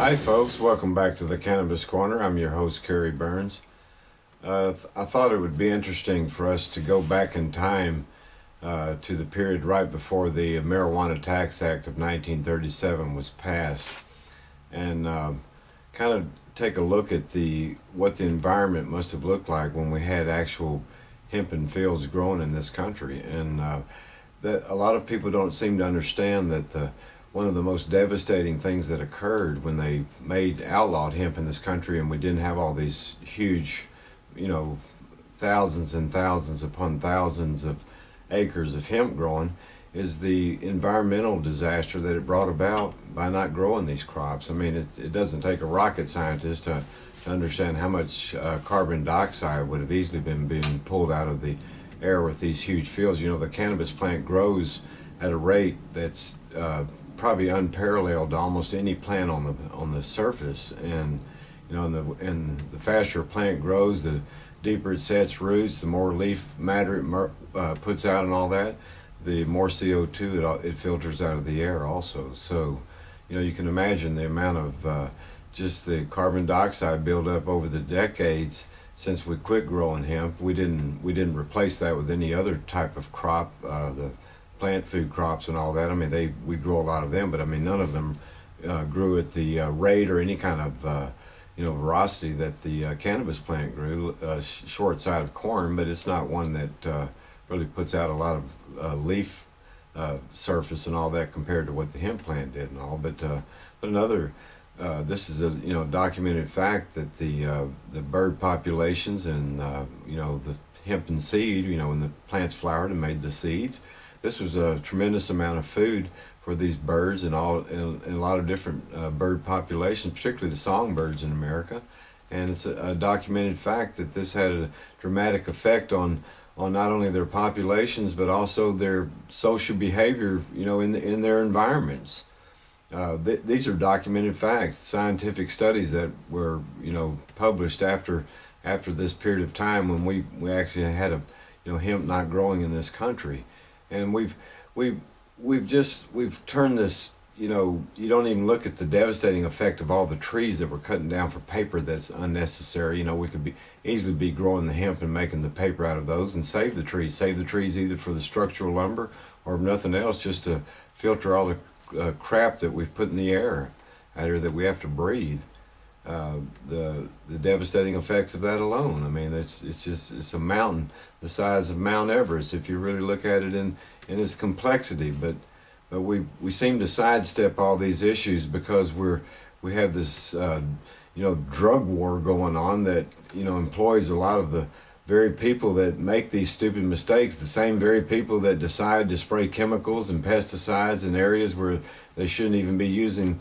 Hi folks, welcome back to the Cannabis Corner. I'm your host, Kerry Burns. I thought it would be interesting for us to go back in time to the period right before the Marijuana Tax Act of 1937 was passed, and kind of take a look at what the environment must have looked like when we had actual hemp and fields growing in this country. And that a lot of people don't seem to understand that one of the most devastating things that occurred when they made outlawed hemp in this country, and we didn't have all these huge, thousands and thousands upon thousands of acres of hemp growing, is the environmental disaster that it brought about by not growing these crops. I mean, it doesn't take a rocket scientist to understand how much carbon dioxide would have easily been being pulled out of the air with these huge fields. The cannabis plant grows at a rate that's probably unparalleled to almost any plant on the surface, and the faster a plant grows, the deeper it sets roots, the more leaf matter it puts out, and all that, the more CO2 it filters out of the air also. So, you can imagine the amount of just the carbon dioxide buildup over the decades since we quit growing hemp. We didn't replace that with any other type of crop. The plant food crops and all that. I mean, we grow a lot of them, but I mean, none of them grew at the rate or any kind of velocity that the cannabis plant grew. Short side of corn, but it's not one that really puts out a lot of leaf surface and all that compared to what the hemp plant did and all. But another, this is a documented fact that the bird populations and the hemp and seed, when the plants flowered and made the seeds, this was a tremendous amount of food for these birds and a lot of different bird populations, particularly the songbirds in America. And it's a documented fact that this had a dramatic effect on not only their populations but also their social behavior, in their environments. These are documented facts, scientific studies that were published after this period of time when we actually had hemp not growing in this country. And we've turned this, you don't even look at the devastating effect of all the trees that we're cutting down for paper that's unnecessary. We could easily be growing the hemp and making the paper out of those and save the trees either for the structural lumber or nothing else, just to filter all the crap that we've put in the air out here that we have to breathe. The devastating effects of that alone. I mean, it's a mountain the size of Mount Everest if you really look at it in its complexity. But we seem to sidestep all these issues because we have this drug war going on that employs a lot of the very people that make these stupid mistakes, the same very people that decide to spray chemicals and pesticides in areas where they shouldn't even be using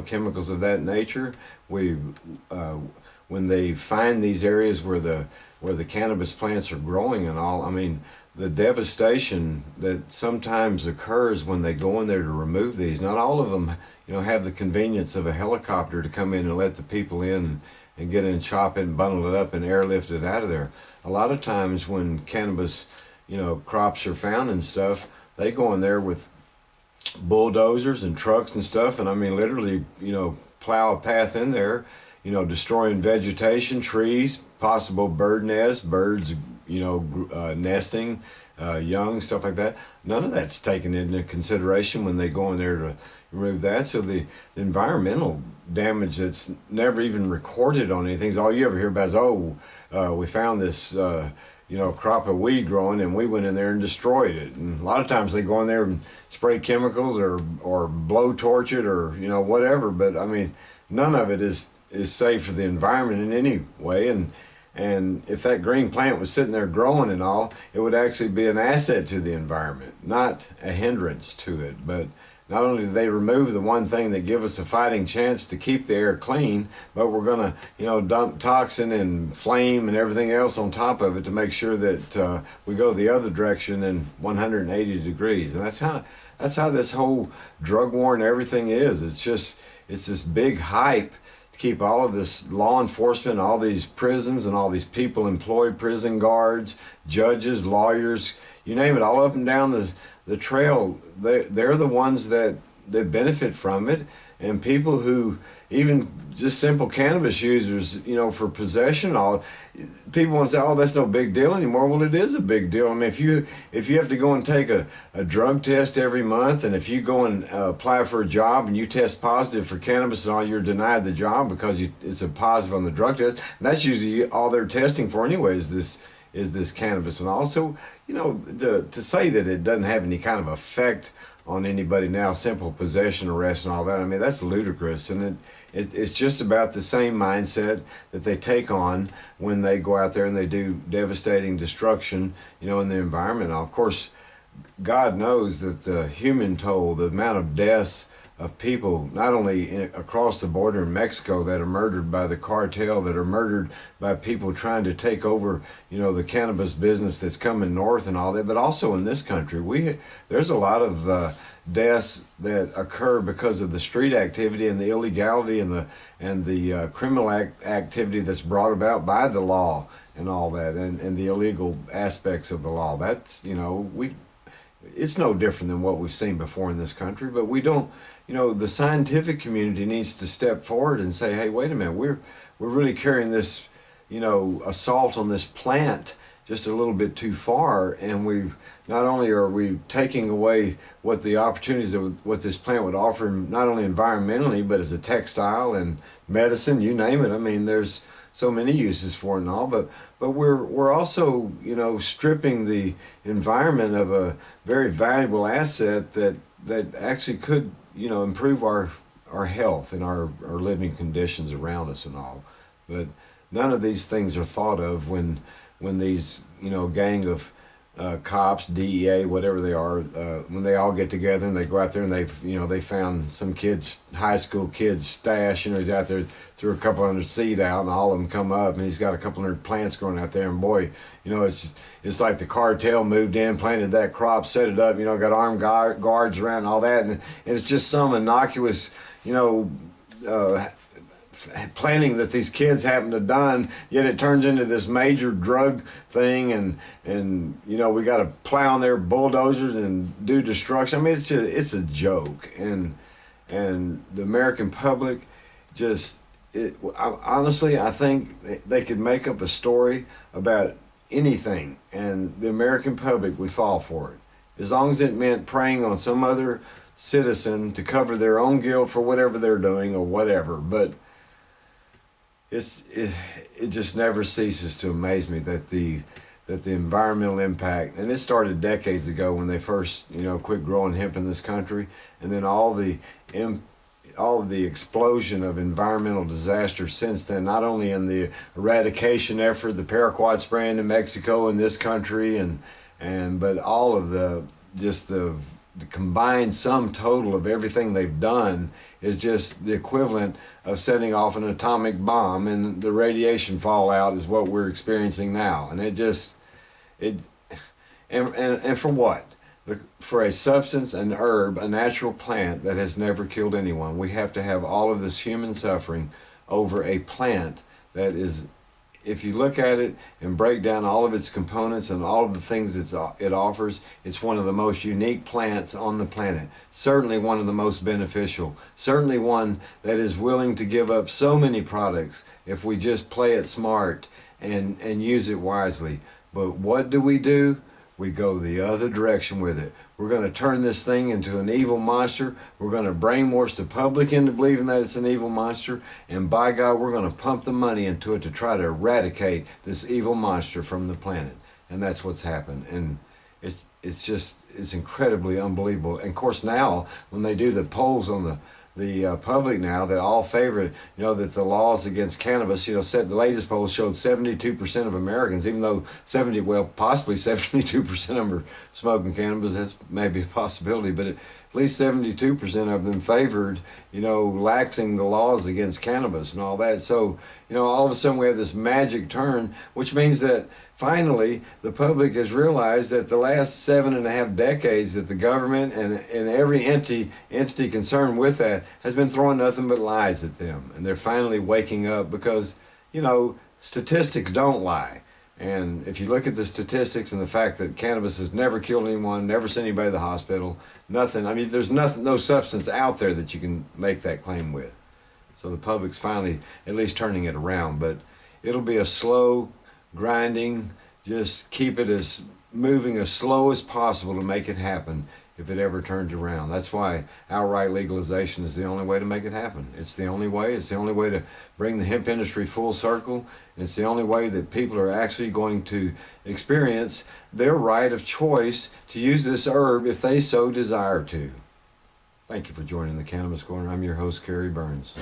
chemicals of that nature. When they find these areas where the cannabis plants are growing and all, I mean, the devastation that sometimes occurs when they go in there to remove these. Not all of them, have the convenience of a helicopter to come in and let the people in and get in, chop it and bundle it up and airlift it out of there. A lot of times when cannabis, crops are found and stuff, they go in there with bulldozers and trucks and stuff, and I mean literally plow a path in there, destroying vegetation, trees, possible bird nests, birds nesting, young, stuff like that. None of that's taken into consideration when they go in there to remove that. So the environmental damage that's never even recorded on anything, all you ever hear about is we found this crop of weed growing and we went in there and destroyed it. And a lot of times they go in there and spray chemicals or blow torch it or whatever, but I mean none of it is safe for the environment in any way. And if that green plant was sitting there growing and all, it would actually be an asset to the environment, not a hindrance to it. But not only do they remove the one thing that give us a fighting chance to keep the air clean, but we're gonna, dump toxin and flame and everything else on top of it to make sure that we go the other direction in 180 degrees. And that's how this whole drug war and everything is. It's this big hype to keep all of this law enforcement, all these prisons and all these people employed, prison guards, judges, lawyers, you name it, all up and down the trail. They're the ones that that benefit from it, and people who even just simple cannabis users, for possession, all people want to say, oh, that's no big deal anymore. Well, it is a big deal. I mean, if you have to go and take a drug test every month, and if you go and apply for a job and you test positive for cannabis and all, you're denied the job because it's a positive on the drug test, and that's usually all they're testing for anyway, is this cannabis. And also, to say that it doesn't have any kind of effect on anybody now, simple possession arrest and all that, I mean, that's ludicrous. And it's just about the same mindset that they take on when they go out there and they do devastating destruction, in the environment. Now, of course, God knows that the human toll, the amount of deaths of people, not only across the border in Mexico, that are murdered by the cartel, that are murdered by people trying to take over, the cannabis business that's coming north and all that, but also in this country, there's a lot of deaths that occur because of the street activity and the illegality and the criminal activity that's brought about by the law and all that, and the illegal aspects of the law. That's, it's no different than what we've seen before in this country, but we don't, the scientific community needs to step forward and say, hey, wait a minute, we're really carrying this, assault on this plant just a little bit too far, and not only are we taking away what the opportunities of what this plant would offer, not only environmentally, but as a textile and medicine, you name it. I mean, there's so many uses for it and all, but we're also, stripping the environment of a very valuable asset that actually could, improve our health and our living conditions around us and all. But none of these things are thought of when these, gang of cops, DEA, whatever they are, when they all get together and they go out there and they found some high school kid's stash, he's out there, threw a couple hundred seed out, and all of them come up, and he's got a couple hundred plants growing out there, and boy, it's like the cartel moved in, planted that crop, set it up, got armed guards around and all that, and it's just some innocuous, planning that these kids happen to done, yet it turns into this major drug thing, and we got to plow on their bulldozers and do destruction. I mean, it's a joke, and the American public honestly, I think they could make up a story about anything, and the American public would fall for it, as long as it meant preying on some other citizen to cover their own guilt for whatever they're doing or whatever. But it just never ceases to amaze me that the environmental impact, and it started decades ago when they first quit growing hemp in this country, and then all of the explosion of environmental disaster since then, not only in the eradication effort, the paraquat spraying in Mexico and this country, but all of the combined sum total of everything they've done is just the equivalent of setting off an atomic bomb, and the radiation fallout is what we're experiencing now. And and for what? For a substance, an herb, a natural plant that has never killed anyone. We have to have all of this human suffering over a plant that is, if you look at it and break down all of its components and all of the things it offers, it's one of the most unique plants on the planet. Certainly one of the most beneficial. Certainly one that is willing to give up so many products if we just play it smart and use it wisely. But what do? We go the other direction with it. We're going to turn this thing into an evil monster. We're going to brainwash the public into believing that it's an evil monster. And by God, we're going to pump the money into it to try to eradicate this evil monster from the planet. And that's what's happened. And it's incredibly unbelievable. And of course now, when they do the polls on the public now, that all favor, that the laws against cannabis, the latest polls showed 72% of Americans, even though possibly 72% of them are smoking cannabis, that's maybe a possibility, but at least 72% of them favored, laxing the laws against cannabis and all that. So, all of a sudden we have this magic turn, which means that finally the public has realized that the last 7.5 decades that the government and every entity concerned with that has been throwing nothing but lies at them. And they're finally waking up because, statistics don't lie. And if you look at the statistics and the fact that cannabis has never killed anyone, never sent anybody to the hospital, nothing. I mean, there's nothing, no substance out there that you can make that claim with. So the public's finally at least turning it around, but it'll be a slow grinding, just keep it as moving as slow as possible to make it happen if it ever turns around. That's why outright legalization is the only way to make it happen. It's the only way. It's the only way to bring the hemp industry full circle. It's the only way that people are actually going to experience their right of choice to use this herb if they so desire to. Thank you for joining the Cannabis Corner. I'm your host, Kerry Burns.